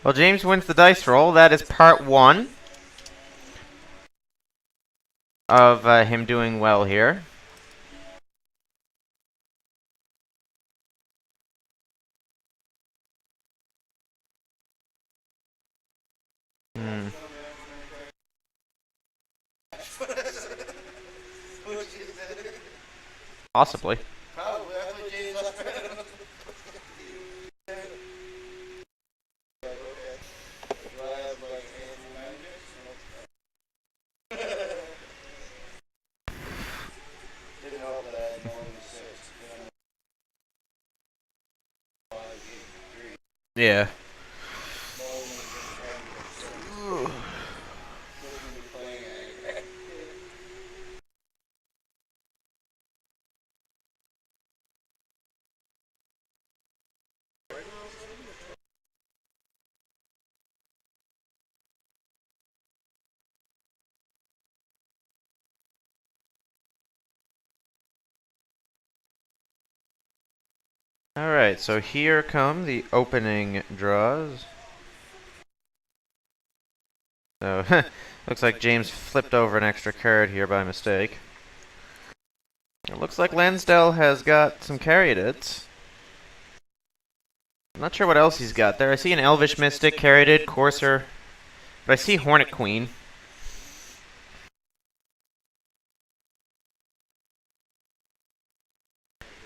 Well, James wins the dice roll. That is part one of him doing well here. Possibly. Yeah. Alright, so here come the opening draws. So, looks like James flipped over an extra card here by mistake. It looks like Lansdale has got some Caryatids. I'm not sure what else he's got there. I see an Elvish Mystic, Caryatid, Courser, but I see Hornet Queen.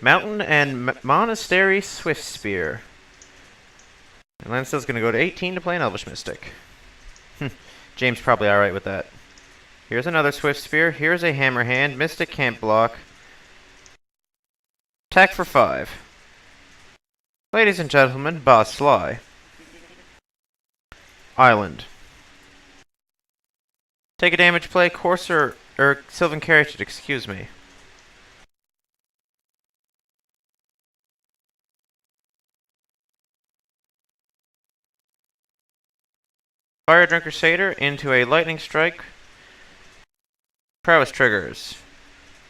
Mountain and Monastery Swift Spear. And Lansdale's going to go to 18 to play an Elvish Mystic. James probably alright with that. Here's another Swift Spear. Here's a Hammerhand. Mystic can't block. Attack for 5. Ladies and gentlemen, Boss Sly. Island. Take a damage play, Courser, or Sylvan Caryatid, excuse me. Fire Drinker Satyr into a Lightning Strike. Prowess triggers.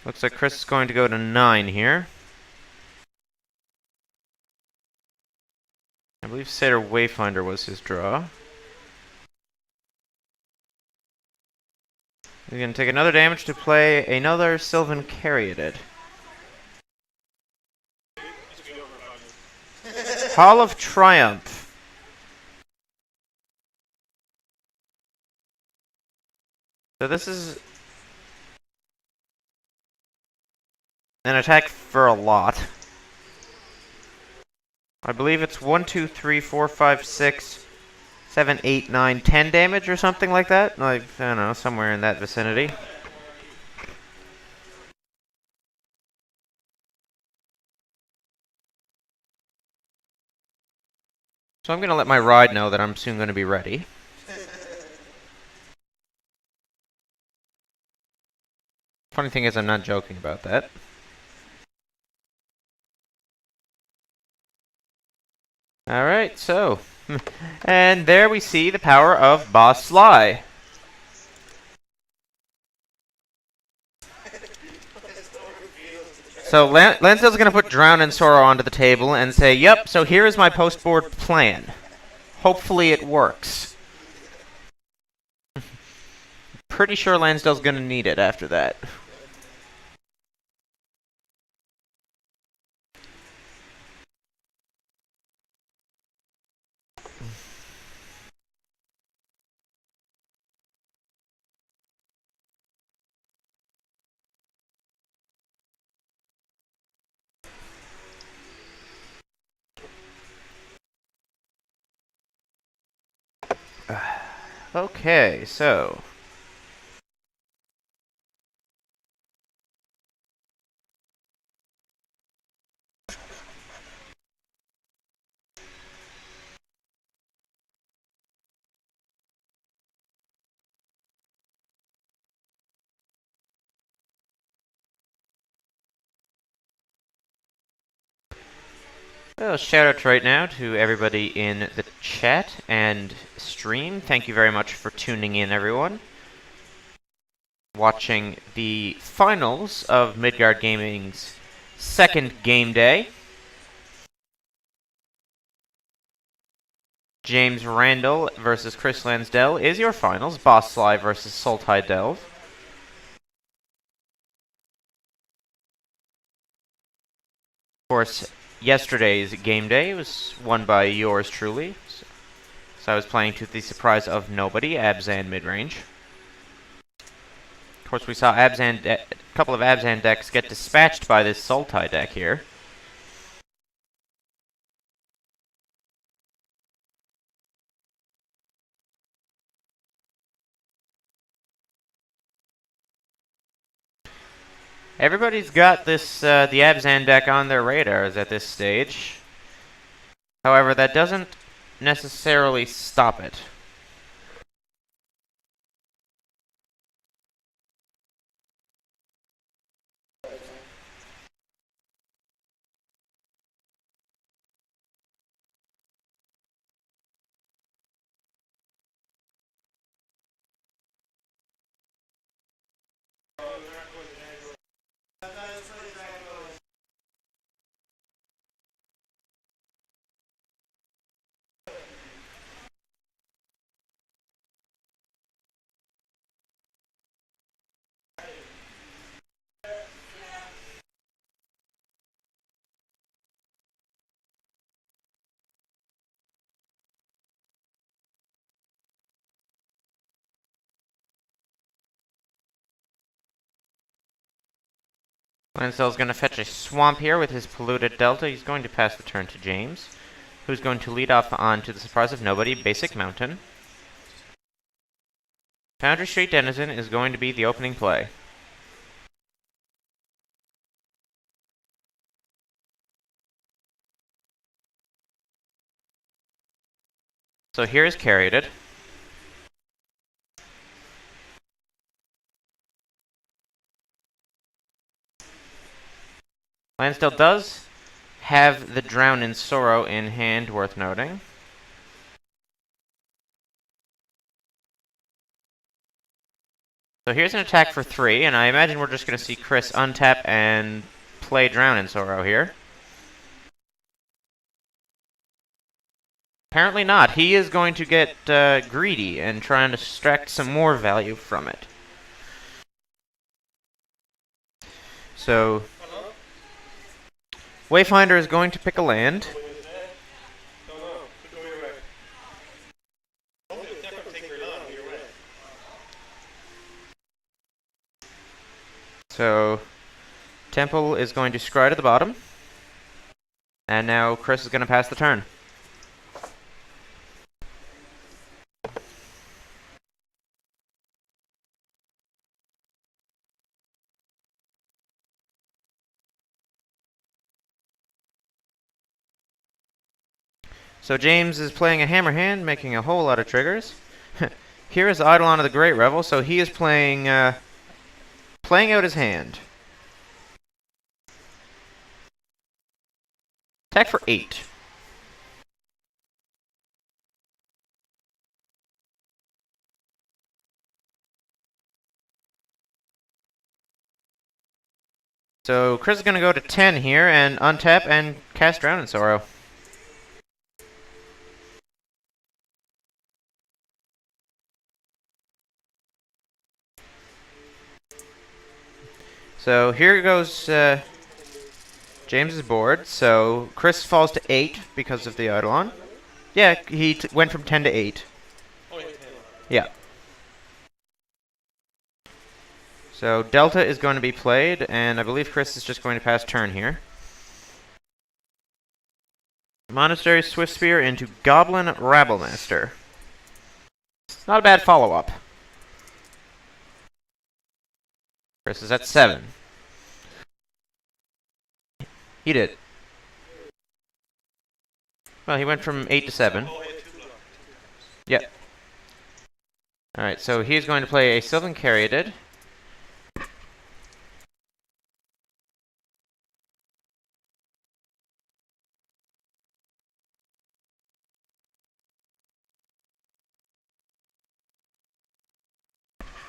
Looks like Chris is going to go to 9 here. I believe Satyr Wayfinder was his draw. He's going to take another damage to play another Sylvan Caryatid. Hall of Triumph. So this is an attack for a lot. I believe it's 1, 2, 3, 4, 5, 6, 7, 8, 9, 10 damage or something like that. Like, I don't know, somewhere in that vicinity. So I'm going to let my ride know that I'm soon going to be ready. Funny thing is, I'm not joking about that. Alright, so. And there we see the power of Boss Sly. So Lansdale's going to put Drown and Sorrow onto the table and say, yep, so here is my post-board plan. Hopefully it works. Pretty sure Lansdale's going to need it after that. Okay, so. Well, shout out right now to everybody in the chat and stream. Thank you very much for tuning in, everyone. Watching the finals of Midgard Gaming's second game day. James Randall versus Chris Lansdell is your finals. Boss Sly versus Sultai Delve. Of course, yesterday's game day was won by yours truly. So I was playing to the surprise of nobody, Abzan midrange. Of course, we saw a couple of Abzan decks get dispatched by this Sultai deck here. Everybody's got this the Abzan deck on their radars at this stage. However, that doesn't necessarily stop it. Lansdell's going to fetch a Swamp here with his Polluted Delta. He's going to pass the turn to James, who's going to lead off on, to the surprise of nobody, Basic Mountain. Foundry Street Denizen is going to be the opening play. So here is Caryatid. Lansdell does have the Drown in Sorrow in hand, worth noting. So here's an attack for 3, and I imagine we're just going to see Chris untap and play Drown in Sorrow here. Apparently not. He is going to get greedy and try and extract some more value from it. So Wayfinder is going to pick a land. So Temple is going to scry to the bottom. And now Chris is going to pass the turn. So James is playing a hammer hand, making a whole lot of triggers. Here is Eidolon of the Great Revel, so he is playing playing out his hand. Attack for 8. So Chris is going to go to 10 here and untap and cast Drown in Sorrow. So here goes James's board. So Chris falls to 8 because of the Eidolon. Yeah, he went from 10 to 8. Yeah. So Delta is going to be played, and I believe Chris is just going to pass turn here. Monastery Swift Spear into Goblin Rabblemaster. It's not a bad follow-up. Chris is at 7. He did. Well, he went from 8 to 7. Yep. Alright, so he's going to play a Sylvan Caryatid.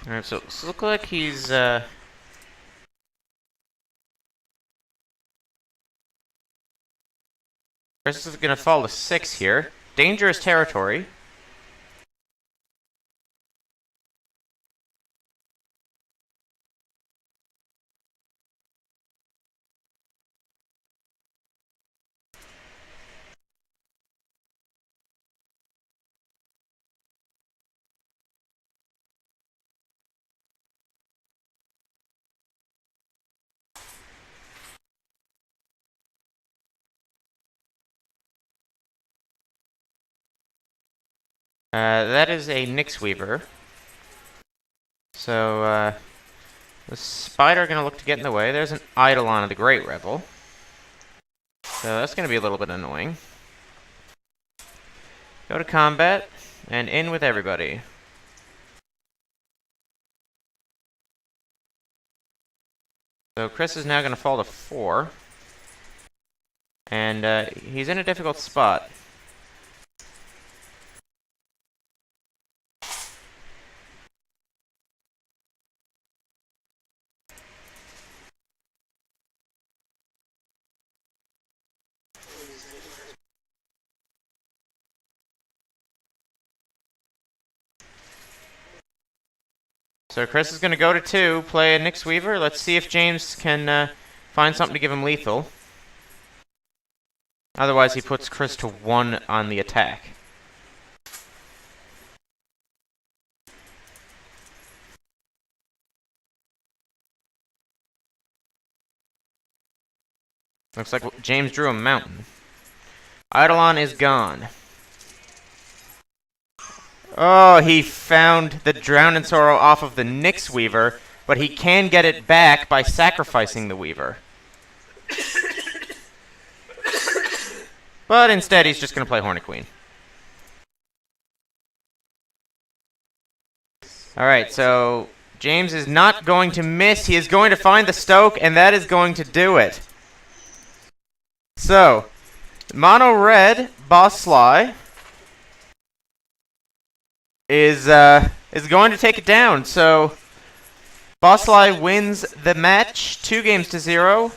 Alright, so it looks like he's Chris is going to fall to 6 here. dangerous territory. That is a Nyx Weaver. So, the Spider gonna look to get in the way. There's an Eidolon of the Great Rebel. So that's gonna be a little bit annoying. Go to combat, and in with everybody. So Chris is now gonna fall to 4. And, he's in a difficult spot. So Chris is going to go to 2, play a Nyx Weaver. Let's see if James can find something to give him lethal. Otherwise, he puts Chris to 1 on the attack. Looks like James drew a mountain. Eidolon is gone. Oh, he found the Drowned in Sorrow off of the Nyx Weaver, but he can get it back by sacrificing the Weaver. But instead, he's just going to play Hornet Queen. Alright, so James is not going to miss. He is going to find the Stoke, and that is going to do it. So, Mono Red, Boss Sly, is going to take it down. So, Boss Sly wins the match 2-0,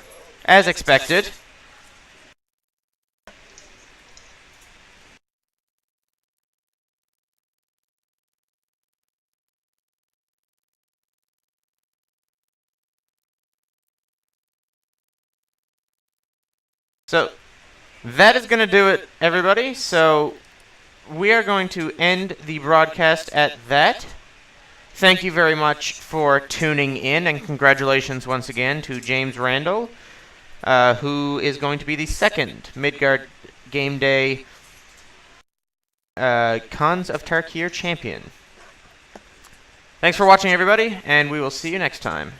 as expected. So, that is going to do it, everybody. So, we are going to end the broadcast at that. Thank you very much for tuning in, and congratulations once again to James Randall, who is going to be the second Midgard Game Day Khans of Tarkir champion. Thanks for watching, everybody, and we will see you next time.